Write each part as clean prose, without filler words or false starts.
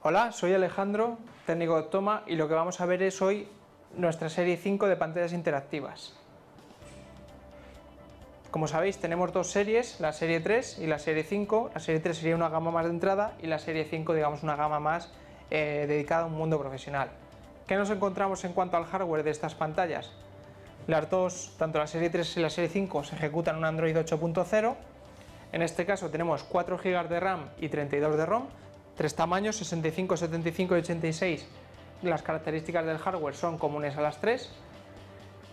Hola, soy Alejandro, técnico de Optoma, y lo que vamos a ver es hoy nuestra serie 5 de pantallas interactivas. Como sabéis, tenemos dos series, la serie 3 y la serie 5. La serie 3 sería una gama más de entrada y la serie 5, digamos, una gama más dedicada a un mundo profesional. ¿Qué nos encontramos en cuanto al hardware de estas pantallas? Las dos, tanto la serie 3 y la serie 5, se ejecutan en un Android 8.0. En este caso tenemos 4 GB de RAM y 32 de ROM, tres tamaños, 65, 75 y 86. Las características del hardware son comunes a las tres.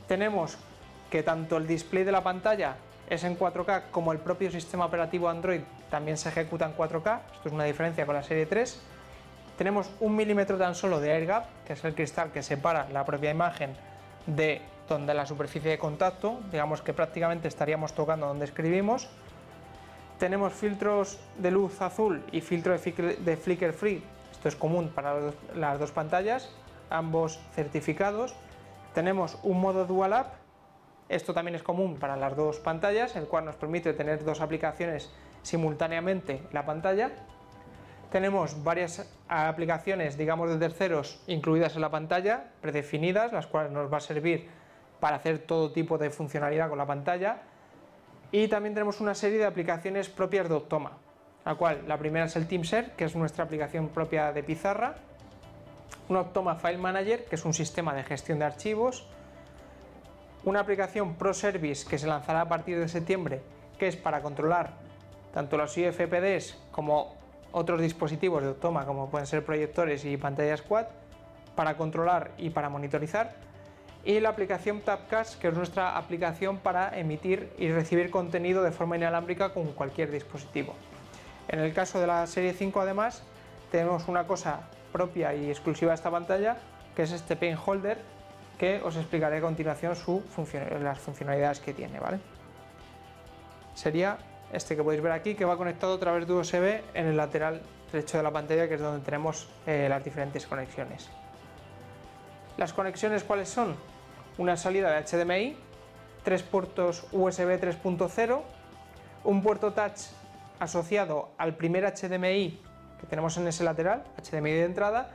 Tenemos que tanto el display de la pantalla es en 4K como el propio sistema operativo Android también se ejecuta en 4K. Esto es una diferencia con la serie 3. Tenemos 1 milímetro tan solo de air gap, que es el cristal que separa la propia imagen de donde la superficie de contacto, digamos que prácticamente estaríamos tocando donde escribimos. Tenemos filtros de luz azul y filtro de flicker free, esto es común para las dos pantallas, ambos certificados. Tenemos un modo dual app, esto también es común para las dos pantallas, el cual nos permite tener dos aplicaciones simultáneamente en la pantalla. Tenemos varias aplicaciones, digamos, de terceros incluidas en la pantalla, predefinidas, las cuales nos va a servir para hacer todo tipo de funcionalidad con la pantalla. Y también tenemos una serie de aplicaciones propias de Optoma, la cual la primera es el TeamShare, que es nuestra aplicación propia de pizarra, un Optoma File Manager, que es un sistema de gestión de archivos, una aplicación ProService que se lanzará a partir de septiembre, que es para controlar tanto los IFPDs como otros dispositivos de Optoma, como pueden ser proyectores y pantallas quad, para controlar y para monitorizar. Y la aplicación Tapcast, que es nuestra aplicación para emitir y recibir contenido de forma inalámbrica con cualquier dispositivo. En el caso de la serie 5, además, tenemos una cosa propia y exclusiva de esta pantalla, que es este pen holder, que os explicaré a continuación las funcionalidades que tiene, ¿vale? Sería este que podéis ver aquí, que va conectado a través de USB en el lateral derecho de la pantalla, que es donde tenemos las diferentes conexiones. ¿Las conexiones cuáles son? Una salida de HDMI, 3 puertos USB 3.0, un puerto touch asociado al primer HDMI que tenemos en ese lateral, HDMI de entrada,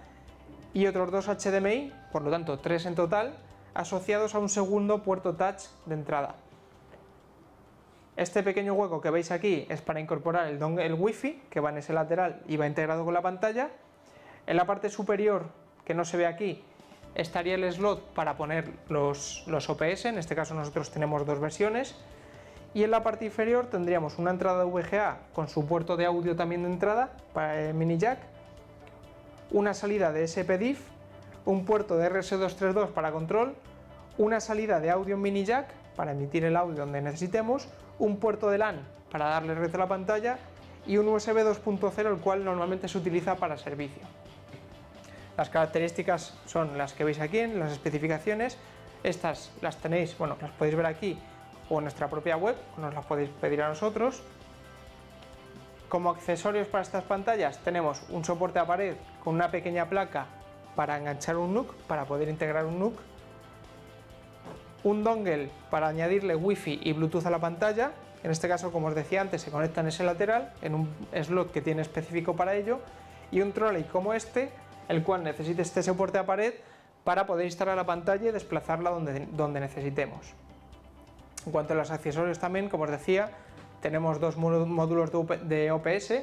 y otros dos HDMI, por lo tanto 3 en total, asociados a un segundo puerto touch de entrada. Este pequeño hueco que veis aquí es para incorporar el dongle Wi-Fi, que va en ese lateral y va integrado con la pantalla. En la parte superior, que no se ve aquí, estaría el slot para poner los OPS, en este caso nosotros tenemos dos versiones, y en la parte inferior tendríamos una entrada VGA con su puerto de audio también de entrada para el mini jack, una salida de SPDIF, un puerto de RS232 para control, una salida de audio mini jack para emitir el audio donde necesitemos, un puerto de LAN para darle red a la pantalla y un USB 2.0, el cual normalmente se utiliza para servicio. Las características son las que veis aquí en las especificaciones. Estas las tenéis, bueno, las podéis ver aquí o en nuestra propia web, o nos las podéis pedir a nosotros. Como accesorios para estas pantallas tenemos un soporte a pared con una pequeña placa para enganchar un NUC, para poder integrar un NUC, un dongle para añadirle Wi-Fi y Bluetooth a la pantalla. En este caso, como os decía antes, se conecta en ese lateral, en un slot que tiene específico para ello, y un trolley como este, el cual necesite este soporte a pared para poder instalar la pantalla y desplazarla donde necesitemos. En cuanto a los accesorios también, como os decía, tenemos dos módulos de OPS,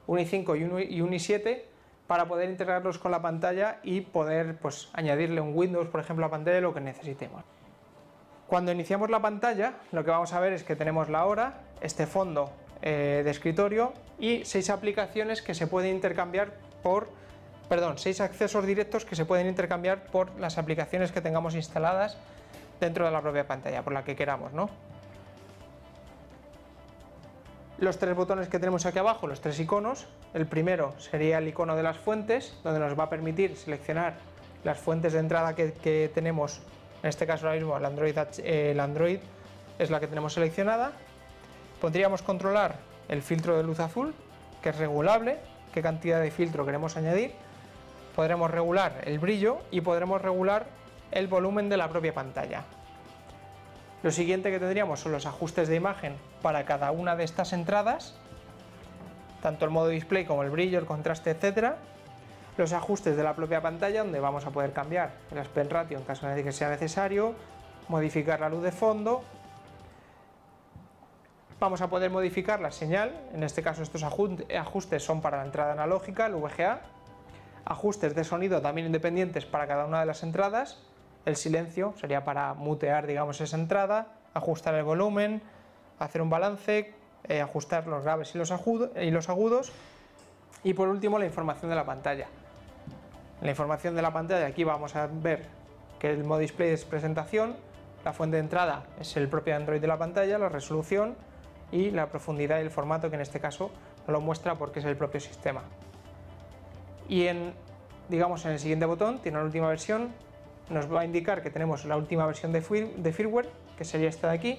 un i5 y un i7, para poder integrarlos con la pantalla y poder, pues, añadirle un Windows, por ejemplo, a la pantalla, lo que necesitemos. Cuando iniciamos la pantalla, lo que vamos a ver es que tenemos la hora, este fondo de escritorio y 6 aplicaciones que se pueden intercambiar por 6 accesos directos que se pueden intercambiar por las aplicaciones que tengamos instaladas dentro de la propia pantalla, por la que queramos, ¿no? Los 3 botones que tenemos aquí abajo, los 3 iconos, el primero sería el icono de las fuentes, donde nos va a permitir seleccionar las fuentes de entrada que tenemos, en este caso ahora mismo el Android es la que tenemos seleccionada. Podríamos controlar el filtro de luz azul, que es regulable, qué cantidad de filtro queremos añadir. Podremos regular el brillo y podremos regular el volumen de la propia pantalla. Lo siguiente que tendríamos son los ajustes de imagen para cada una de estas entradas, tanto el modo display como el brillo, el contraste, etc. los ajustes de la propia pantalla, donde vamos a poder cambiar el aspect ratio en caso de que sea necesario, modificar la luz de fondo. Vamos a poder modificar la señal, en este caso estos ajustes son para la entrada analógica, el VGA, ajustes de sonido también independientes para cada una de las entradas, el silencio sería para mutear, digamos, esa entrada, ajustar el volumen, hacer un balance, ajustar los graves y los agudos, y por último la información de la pantalla. La información de la pantalla, aquí vamos a ver que el modo display es presentación, la fuente de entrada es el propio Android de la pantalla, la resolución y la profundidad y el formato, que en este caso no lo muestra porque es el propio sistema. Y en el siguiente botón, tiene la última versión, nos va a indicar que tenemos la última versión de firmware, que sería esta de aquí,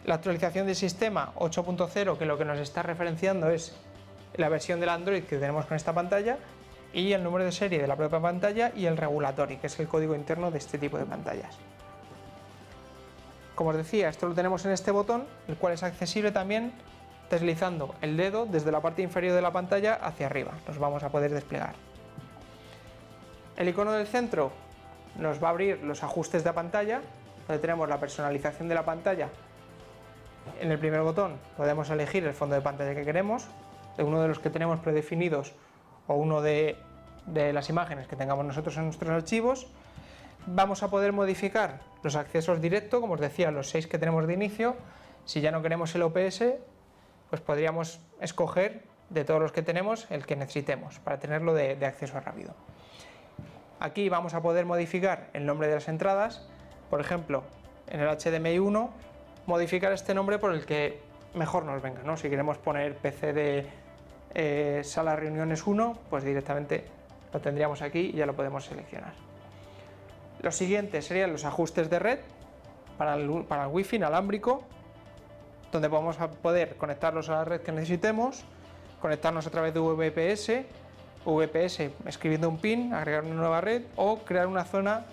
la actualización del sistema 8.0, que lo que nos está referenciando es la versión del Android que tenemos con esta pantalla, y el número de serie de la propia pantalla y el regulatory, que es el código interno de este tipo de pantallas. Como os decía, esto lo tenemos en este botón, el cual es accesible también deslizando el dedo desde la parte inferior de la pantalla hacia arriba. Nos vamos a poder desplegar. El icono del centro nos va a abrir los ajustes de pantalla, donde tenemos la personalización de la pantalla. En el primer botón podemos elegir el fondo de pantalla que queremos, de uno de los que tenemos predefinidos o uno de las imágenes que tengamos nosotros en nuestros archivos. Vamos a poder modificar los accesos directos, como os decía, los 6 que tenemos de inicio. Si ya no queremos el OPS, pues podríamos escoger de todos los que tenemos el que necesitemos para tenerlo de acceso rápido. Aquí vamos a poder modificar el nombre de las entradas, por ejemplo, en el HDMI 1, modificar este nombre por el que mejor nos venga, ¿no? Si queremos poner PC de sala reuniones 1, pues directamente lo tendríamos aquí y ya lo podemos seleccionar. Lo siguiente serían los ajustes de red para el Wi-Fi inalámbrico, donde vamos a poder conectarlos a la red que necesitemos, conectarnos a través de VPS escribiendo un PIN, agregar una nueva red o crear una zona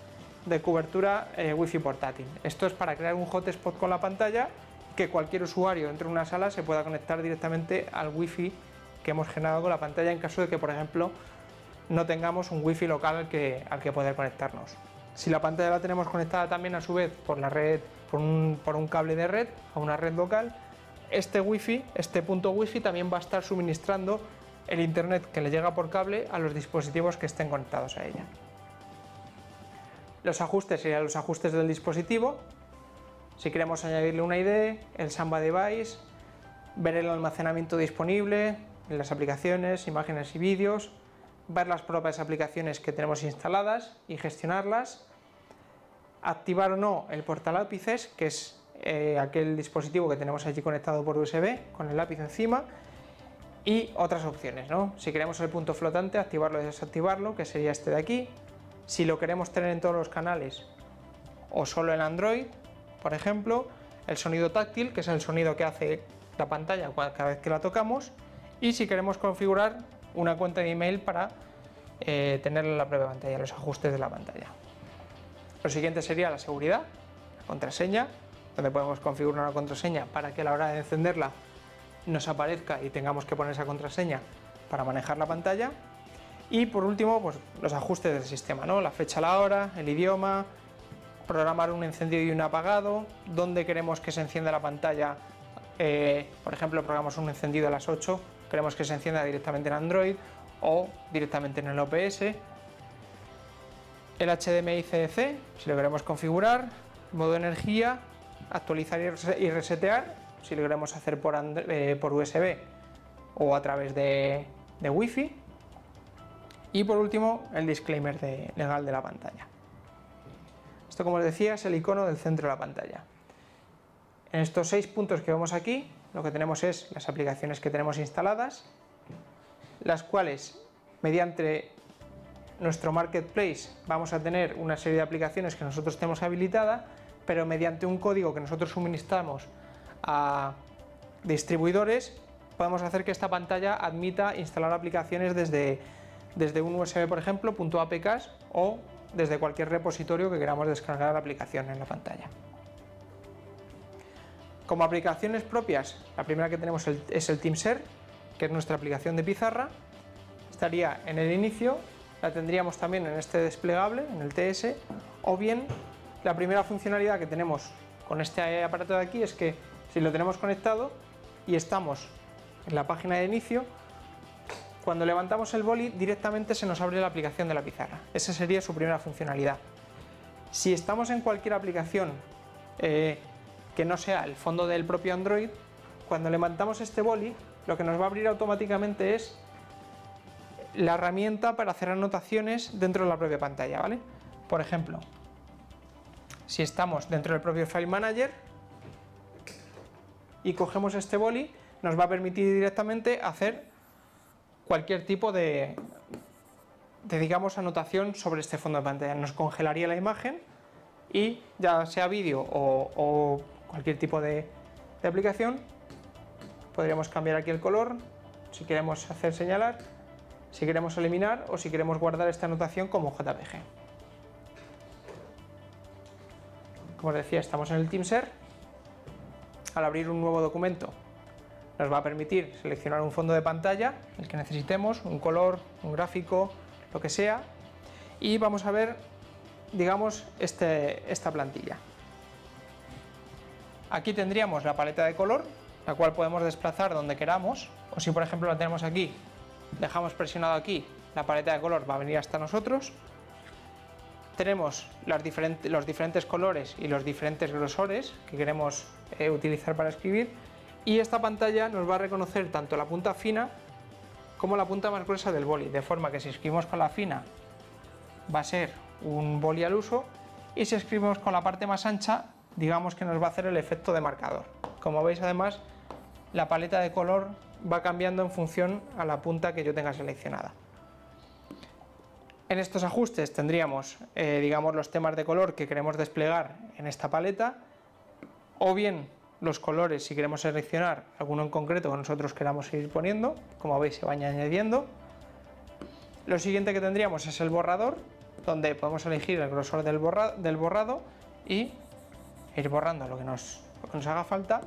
de cobertura Wi-Fi portátil. Esto es para crear un hotspot con la pantalla, que cualquier usuario dentro de una sala se pueda conectar directamente al Wi-Fi que hemos generado con la pantalla, en caso de que, por ejemplo, no tengamos un Wi-Fi local al que poder conectarnos. Si la pantalla la tenemos conectada también a su vez por la red, por un cable de red a una red local, este punto Wi-Fi también va a estar suministrando el internet que le llega por cable a los dispositivos que estén conectados a ella. Los ajustes serían los ajustes del dispositivo. Si queremos añadirle una ID, el Samba Device, ver el almacenamiento disponible, las aplicaciones, imágenes y vídeos, ver las propias aplicaciones que tenemos instaladas y gestionarlas, activar o no el portalápices, que es aquel dispositivo que tenemos allí conectado por USB con el lápiz encima, y otras opciones, ¿no? Si queremos el punto flotante, activarlo y desactivarlo, que sería este de aquí. Si lo queremos tener en todos los canales o solo en Android, por ejemplo, el sonido táctil, que es el sonido que hace la pantalla cada vez que la tocamos, y si queremos configurar una cuenta de email para tenerla en la propia pantalla, los ajustes de la pantalla. Lo siguiente sería la seguridad, la contraseña, donde podemos configurar una contraseña para que a la hora de encenderla nos aparezca y tengamos que poner esa contraseña para manejar la pantalla. Y por último, pues los ajustes del sistema, ¿no? La fecha, la hora, el idioma, programar un encendido y un apagado, dónde queremos que se encienda la pantalla. Por ejemplo, programamos un encendido a las 8, queremos que se encienda directamente en Android o directamente en el OPS. El HDMI CDC, si lo queremos configurar, modo energía, actualizar y resetear, si lo queremos hacer por USB o a través de Wi-Fi. Y por último, el disclaimer legal de la pantalla. Esto, como os decía, es el icono del centro de la pantalla. En estos 6 puntos que vemos aquí, lo que tenemos es las aplicaciones que tenemos instaladas, las cuales, mediante nuestro marketplace, vamos a tener una serie de aplicaciones que nosotros tenemos habilitada, pero mediante un código que nosotros suministramos a distribuidores, podemos hacer que esta pantalla admita instalar aplicaciones desde un USB, por ejemplo, .apk, o desde cualquier repositorio que queramos descargar la aplicación en la pantalla. Como aplicaciones propias, la primera que tenemos es el TeamShare, que es nuestra aplicación de pizarra. estaría en el inicio, la tendríamos también en este desplegable, en el TS, o bien la primera funcionalidad que tenemos con este aparato de aquí es que si lo tenemos conectado y estamos en la página de inicio, cuando levantamos el boli directamente se nos abre la aplicación de la pizarra. Esa sería su primera funcionalidad. Si estamos en cualquier aplicación que no sea el fondo del propio Android, cuando levantamos este boli, lo que nos va a abrir automáticamente es la herramienta para hacer anotaciones dentro de la propia pantalla, ¿vale? Por ejemplo, si estamos dentro del propio File Manager y cogemos este boli, nos va a permitir directamente hacer cualquier tipo de digamos, anotación sobre este fondo de pantalla. Nos congelaría la imagen y ya sea vídeo o cualquier tipo de aplicación, podríamos cambiar aquí el color, si queremos hacer señalar, si queremos eliminar o si queremos guardar esta anotación como JPG. Como os decía, estamos en el TeamShare. Al abrir un nuevo documento nos va a permitir seleccionar un fondo de pantalla, el que necesitemos, un color, un gráfico, lo que sea, y vamos a ver, digamos, esta plantilla. Aquí tendríamos la paleta de color, la cual podemos desplazar donde queramos, o si por ejemplo la tenemos aquí, dejamos presionado aquí, la paleta de color va a venir hasta nosotros. Tenemos los diferentes colores y los diferentes grosores que queremos utilizar para escribir, y esta pantalla nos va a reconocer tanto la punta fina como la punta más gruesa del boli, de forma que si escribimos con la fina va a ser un boli al uso, y si escribimos con la parte más ancha, digamos que nos va a hacer el efecto de marcador. Como veis, además, la paleta de color va cambiando en función a la punta que yo tenga seleccionada. En estos ajustes tendríamos, digamos, los temas de color que queremos desplegar en esta paleta, o bien los colores si queremos seleccionar alguno en concreto que nosotros queramos ir poniendo. Como veis, se van añadiendo. Lo siguiente que tendríamos es el borrador, donde podemos elegir el grosor del borrado y ir borrando lo que nos haga falta.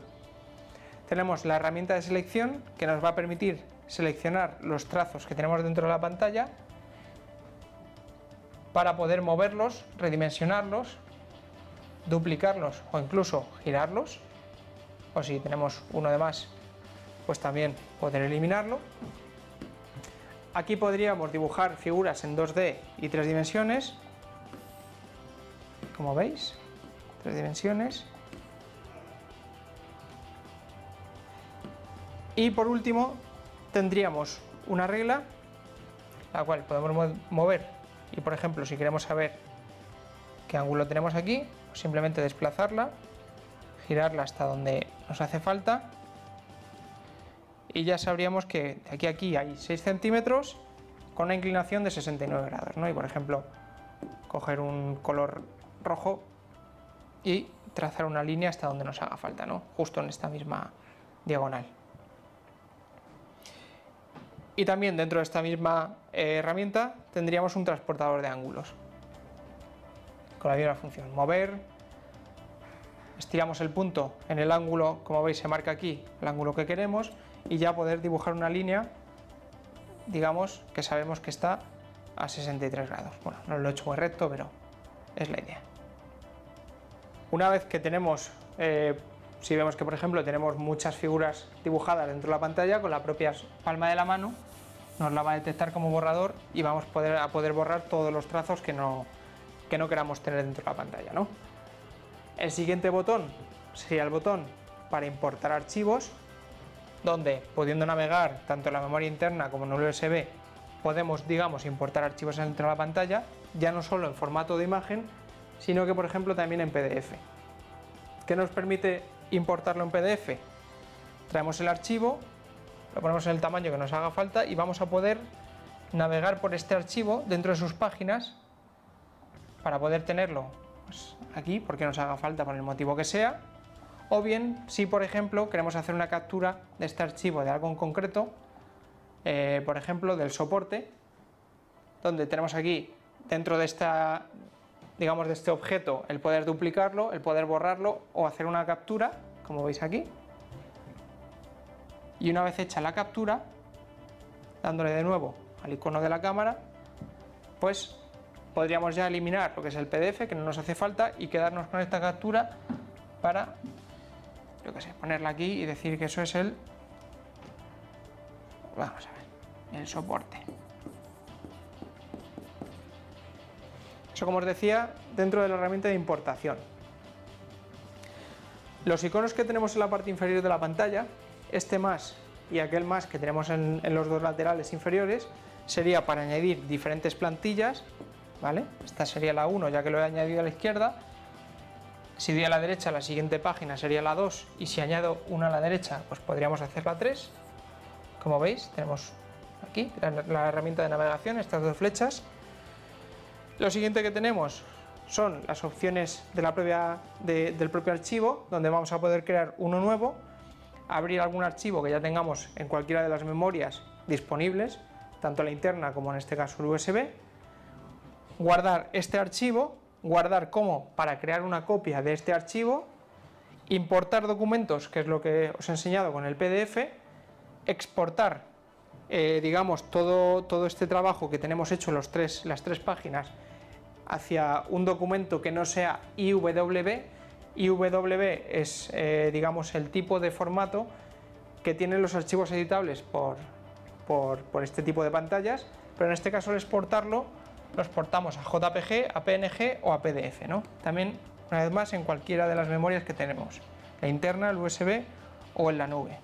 Tenemos la herramienta de selección, que nos va a permitir seleccionar los trazos que tenemos dentro de la pantalla para poder moverlos, redimensionarlos, duplicarlos o incluso girarlos, o si tenemos uno de más, pues también poder eliminarlo. Aquí podríamos dibujar figuras en 2D y 3 dimensiones, como veis, 3 dimensiones. Y por último tendríamos una regla, la cual podemos mover, y por ejemplo si queremos saber qué ángulo tenemos aquí, pues simplemente desplazarla, girarla hasta donde nos hace falta, y ya sabríamos que de aquí a aquí hay 6 centímetros con una inclinación de 69 grados, ¿no? Y por ejemplo coger un color rojo y trazar una línea hasta donde nos haga falta, ¿no? Justo en esta misma diagonal. Y también dentro de esta misma herramienta tendríamos un transportador de ángulos con la misma función: mover, estiramos el punto en el ángulo, como veis se marca aquí el ángulo que queremos, y ya poder dibujar una línea, digamos, que sabemos que está a 63 grados. Bueno, no lo he hecho muy recto, pero es la idea. Una vez que tenemos, si vemos que por ejemplo tenemos muchas figuras dibujadas dentro de la pantalla, con la propia palma de la mano nos la va a detectar como borrador y vamos a poder borrar todos los trazos que no queramos tener dentro de la pantalla, ¿no? El siguiente botón sería el botón para importar archivos, donde pudiendo navegar tanto en la memoria interna como en el USB podemos, digamos, importar archivos dentro de la pantalla, ya no solo en formato de imagen, sino que por ejemplo también en PDF. ¿Qué nos permite importarlo en PDF? Traemos el archivo, lo ponemos en el tamaño que nos haga falta y vamos a poder navegar por este archivo dentro de sus páginas para poder tenerlo pues aquí porque nos haga falta por el motivo que sea, o bien si por ejemplo queremos hacer una captura de este archivo de algo en concreto, por ejemplo del soporte, donde tenemos aquí dentro de esta, digamos, de este objeto el poder duplicarlo, el poder borrarlo o hacer una captura, como veis aquí. Y una vez hecha la captura, dándole de nuevo al icono de la cámara, pues podríamos ya eliminar lo que es el PDF, que no nos hace falta, y quedarnos con esta captura para, yo qué sé, ponerla aquí y decir que eso es el, vamos a ver, el soporte. Eso, como os decía, dentro de la herramienta de importación. Los iconos que tenemos en la parte inferior de la pantalla, este más y aquel más que tenemos en los dos laterales inferiores, sería para añadir diferentes plantillas, ¿vale? Esta sería la 1, ya que lo he añadido a la izquierda. Si doy a la derecha, la siguiente página sería la 2, y si añado una a la derecha, pues podríamos hacer la 3. Como veis, tenemos aquí la herramienta de navegación, estas dos flechas. Lo siguiente que tenemos son las opciones de del propio archivo, donde vamos a poder crear uno nuevo, abrir algún archivo que ya tengamos en cualquiera de las memorias disponibles, tanto la interna como en este caso el USB, guardar este archivo, guardar como para crear una copia de este archivo, importar documentos, que es lo que os he enseñado con el PDF, exportar digamos todo este trabajo que tenemos hecho las tres páginas hacia un documento que no sea IWB. IWB es digamos el tipo de formato que tienen los archivos editables por este tipo de pantallas, pero en este caso al exportarlo lo exportamos a JPG, a PNG o a PDF, ¿no? También, una vez más, en cualquiera de las memorias que tenemos, la interna, el USB o en la nube.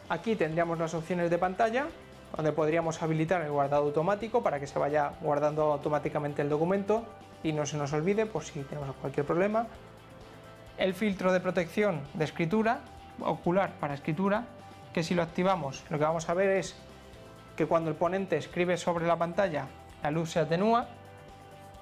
Aquí tendríamos las opciones de pantalla, donde podríamos habilitar el guardado automático para que se vaya guardando automáticamente el documento y no se nos olvide por si tenemos cualquier problema. El filtro de protección de escritura, ocular para escritura, que si lo activamos lo que vamos a ver es que cuando el ponente escribe sobre la pantalla la luz se atenúa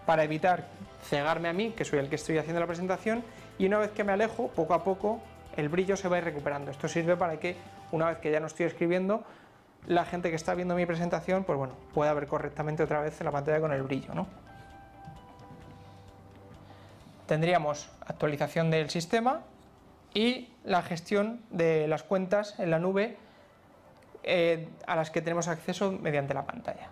para evitar cegarme a mí, que soy el que estoy haciendo la presentación, y una vez que me alejo, poco a poco el brillo se va a ir recuperando. Esto sirve para que una vez que ya no estoy escribiendo, la gente que está viendo mi presentación, pues bueno, pueda ver correctamente otra vez en la pantalla con el brillo, ¿no? Tendríamos actualización del sistema y la gestión de las cuentas en la nube a las que tenemos acceso mediante la pantalla.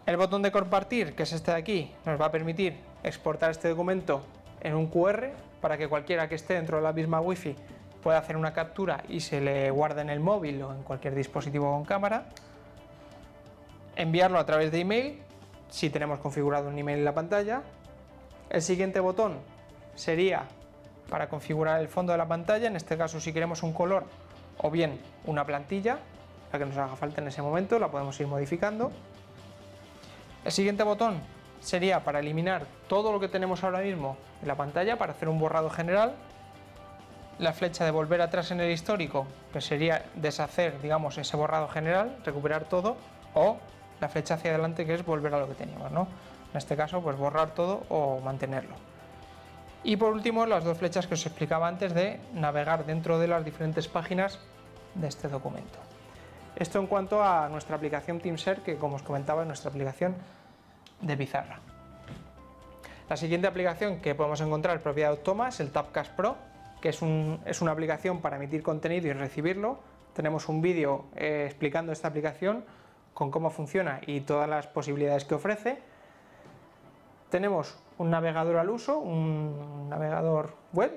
El botón de compartir, que es este de aquí, nos va a permitir exportar este documento en un QR para que cualquiera que esté dentro de la misma Wi-Fi pueda hacer una captura y se le guarde en el móvil o en cualquier dispositivo con cámara. Enviarlo a través de email, si tenemos configurado un email en la pantalla. El siguiente botón sería para configurar el fondo de la pantalla, en este caso si queremos un color o bien una plantilla, la que nos haga falta en ese momento, la podemos ir modificando. El siguiente botón sería para eliminar todo lo que tenemos ahora mismo en la pantalla, para hacer un borrado general. La flecha de volver atrás en el histórico, que sería deshacer, digamos, ese borrado general, recuperar todo, o la flecha hacia adelante, que es volver a lo que teníamos, ¿no? En este caso, pues borrar todo o mantenerlo. Y por último, las dos flechas que os explicaba antes de navegar dentro de las diferentes páginas de este documento. Esto en cuanto a nuestra aplicación TeamShare, que como os comentaba es nuestra aplicación de pizarra. La siguiente aplicación que podemos encontrar propia de Automa es el Tabcast Pro, que es una aplicación para emitir contenido y recibirlo. Tenemos un vídeo explicando esta aplicación, con cómo funciona y todas las posibilidades que ofrece. Tenemos un navegador al uso, un navegador web,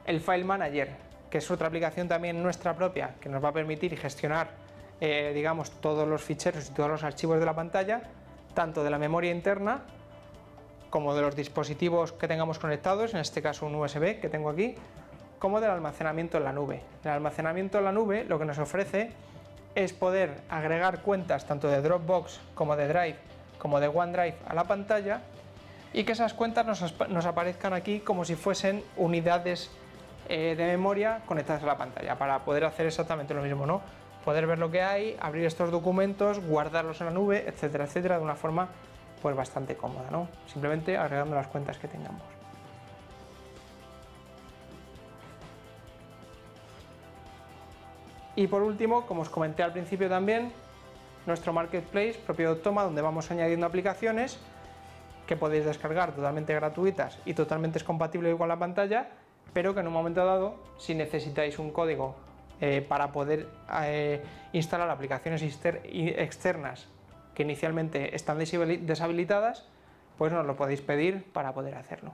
el File Manager, que es otra aplicación también nuestra propia, que nos va a permitir gestionar digamos, todos los ficheros y todos los archivos de la pantalla, tanto de la memoria interna como de los dispositivos que tengamos conectados, en este caso un USB que tengo aquí, como del almacenamiento en la nube. El almacenamiento en la nube lo que nos ofrece es poder agregar cuentas tanto de Dropbox como de Drive como de OneDrive a la pantalla y que esas cuentas nos aparezcan aquí como si fuesen unidades de memoria conectadas a la pantalla, para poder hacer exactamente lo mismo, ¿no? Poder ver lo que hay, abrir estos documentos, guardarlos en la nube, etcétera, etcétera, de una forma pues bastante cómoda, ¿no? Simplemente agregando las cuentas que tengamos. Y por último, como os comenté al principio también, nuestro marketplace propio de Automa, donde vamos añadiendo aplicaciones que podéis descargar totalmente gratuitas y totalmente compatibles con la pantalla, pero que en un momento dado, si necesitáis un código para poder instalar aplicaciones externas que inicialmente están deshabilitadas, pues nos lo podéis pedir para poder hacerlo.